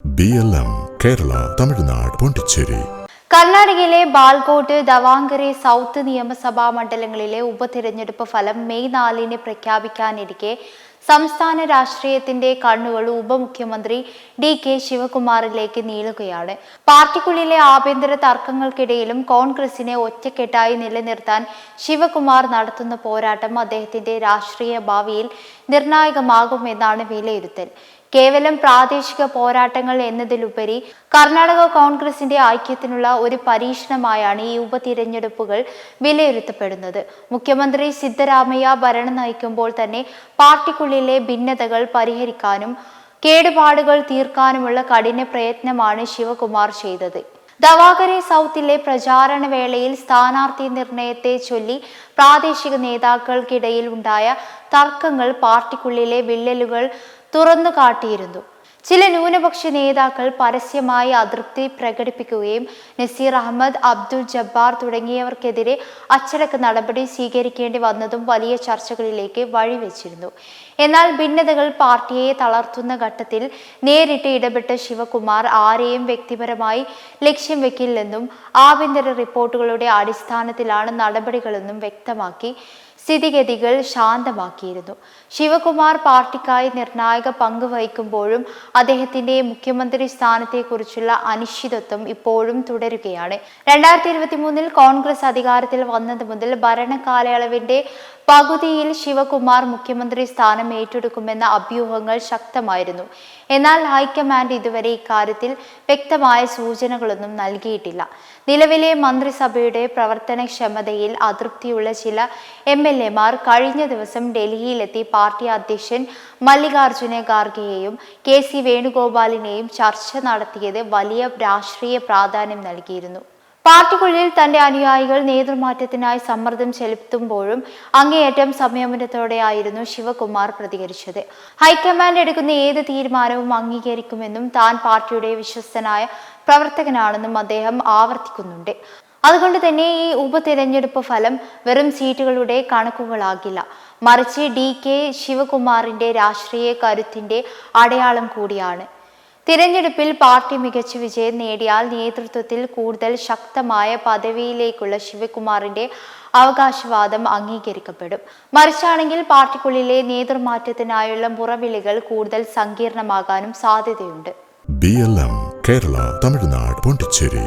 BLM Kerala Tamil Nadu Pondicherry. കർണാടകയിലെ ബാൽകോട്ട്, ദവാങ്കരെ south നിയമസഭാ മണ്ഡലങ്ങളിലെ ഉപതിരഞ്ഞെടുപ്പ് ഫലം മെയ് 4 പ്രഖ്യാപിക്കാനിരിക്കെ സംസ്ഥാന രാഷ്ട്രീയത്തിന്റെ കണ്ണുകൾ ഉപമുഖ്യമന്ത്രി DK ശിവകുമാറിലേക്ക് നീളുകയാണ്. പാർട്ടിക്കുള്ളിലെ ആഭ്യന്തര തർക്കങ്ങൾക്കിടയിലും കോൺഗ്രസിനെ ഒറ്റക്കെട്ടായി നിലനിർത്താൻ ശിവകുമാർ നടത്തുന്ന പോരാട്ടം അദ്ദേഹത്തിന്റെ രാഷ്ട്രീയ ഭാവിയിൽ നിർണായകമാകുമെന്നാണ് വിലയിരുത്തൽ. കേവലം പ്രാദേശിക പോരാട്ടങ്ങൾ എന്നതിലുപരി കർണാടക കോൺഗ്രസിന്റെ ഐക്യത്തിനുള്ള ഒരു പരീക്ഷണമായാണ് ഈ ഉപതിരഞ്ഞെടുപ്പുകൾ വിലയിരുത്തപ്പെടുന്നത്. മുഖ്യമന്ത്രി സിദ്ധരാമയ്യ ഭരണം നയിക്കുമ്പോൾ തന്നെ പാർട്ടിക്കുള്ളിലെ ഭിന്നതകൾ പരിഹരിക്കാനും കേടുപാടുകൾ തീർക്കാനുമുള്ള കഠിന പ്രയത്നമാണ് ശിവകുമാർ ചെയ്തത്. ദവാങ്കരെ സൗത്തിലെ പ്രചാരണ വേളയിൽ സ്ഥാനാർത്ഥി നിർണയത്തെ ചൊല്ലി പ്രാദേശിക നേതാക്കൾക്കിടയിൽ ഉണ്ടായ തർക്കങ്ങൾ പാർട്ടിക്കുള്ളിലെ വിള്ളലുകൾ തുറന്നു കാട്ടിയിരുന്നു. ചില ന്യൂനപക്ഷ നേതാക്കൾ പരസ്യമായി അതൃപ്തി പ്രകടിപ്പിക്കുകയും നസീർ അഹമ്മദ്, അബ്ദുൾ ജബ്ബാർ തുടങ്ങിയവർക്കെതിരെ അച്ചടക്ക നടപടി സ്വീകരിക്കേണ്ടി വന്നതും വലിയ ചർച്ചകളിലേക്ക് വഴിവെച്ചിരുന്നു. എന്നാൽ ഭിന്നതകൾ പാർട്ടിയെ തളർത്തുന്ന ഘട്ടത്തിൽ നേരിട്ട് ഇടപെട്ട ശിവകുമാർ ആരെയും വ്യക്തിപരമായി ലക്ഷ്യം വെക്കില്ലെന്നും ആഭ്യന്തര റിപ്പോർട്ടുകളുടെ അടിസ്ഥാനത്തിലാണ് നടപടികളെന്നും വ്യക്തമാക്കി സ്ഥിതിഗതികൾ ശാന്തമാക്കിയിരുന്നു. ശിവകുമാർ പാർട്ടിക്കായി നിർണായക പങ്ക് വഹിക്കുമ്പോഴും അദ്ദേഹത്തിന്റെ മുഖ്യമന്ത്രി സ്ഥാനത്തെക്കുറിച്ചുള്ള അനിശ്ചിതത്വം ഇപ്പോഴും തുടരുകയാണ്. 2023 കോൺഗ്രസ് അധികാരത്തിൽ വന്നത് മുതൽ ഭരണകാലയളവിന്റെ പകുതിയിൽ ശിവകുമാർ മുഖ്യമന്ത്രി സ്ഥാനം ഏറ്റെടുക്കുമെന്ന അഭ്യൂഹങ്ങൾ ശക്തമായിരുന്നു. എന്നാൽ ഹൈക്കമാൻഡ് ഇതുവരെ ഇക്കാര്യത്തിൽ വ്യക്തമായ സൂചനകളൊന്നും നൽകിയിട്ടില്ല. നിലവിലെ മന്ത്രിസഭയുടെ പ്രവർത്തനക്ഷമതയിൽ അതൃപ്തിയുള്ള ചില MLA മാർ കഴിഞ്ഞ ദിവസം ഡൽഹിയിലെത്തി പാർട്ടി അധ്യക്ഷൻ മല്ലികാർജുന ഖാർഗെയെയും KC വേണുഗോപാലിനെയും ചർച്ച നടത്തിയത് വലിയ രാഷ്ട്രീയ പ്രാധാന്യം നൽകിയിരുന്നു. പാർട്ടിക്കുള്ളിൽ തന്റെ അനുയായികൾ നേതൃമാറ്റത്തിനായി സമ്മർദ്ദം ചെലുത്തുമ്പോഴും അങ്ങേയറ്റം സംയമനത്തോടെയായിരുന്നു ശിവകുമാർ പ്രതികരിച്ചത്. ഹൈക്കമാൻഡ് എടുക്കുന്ന ഏത് തീരുമാനവും അംഗീകരിക്കുമെന്നും താൻ പാർട്ടിയുടെ വിശ്വസ്തനായ പ്രവർത്തകനാണെന്നും അദ്ദേഹം ആവർത്തിക്കുന്നുണ്ട്. അതുകൊണ്ട് തന്നെ ഈ ഉപതിരഞ്ഞെടുപ്പ് ഫലം വെറും സീറ്റുകളുടെ കണക്കുകളാകില്ല, മറിച്ച് DK ശിവകുമാറിന്റെ രാഷ്ട്രീയ കരുത്തിന്റെ അടയാളം കൂടിയാണ്. തിരഞ്ഞെടുപ്പിൽ പാർട്ടി മികച്ച വിജയം നേടിയാൽ നേതൃത്വത്തിൽ കൂടുതൽ ശക്തമായ പദവിയിലേക്കുള്ള ശിവകുമാറിന്റെ അവകാശവാദം അംഗീകരിക്കപ്പെടും. മറിച്ചാണെങ്കിൽ പാർട്ടിക്കുള്ളിലെ നേതൃമാറ്റത്തിനായുള്ള മുറവിളികൾ കൂടുതൽ സങ്കീർണമാകാനും സാധ്യതയുണ്ട്. BLM കേരള തമിഴ്നാട് പോണ്ടിച്ചേരി.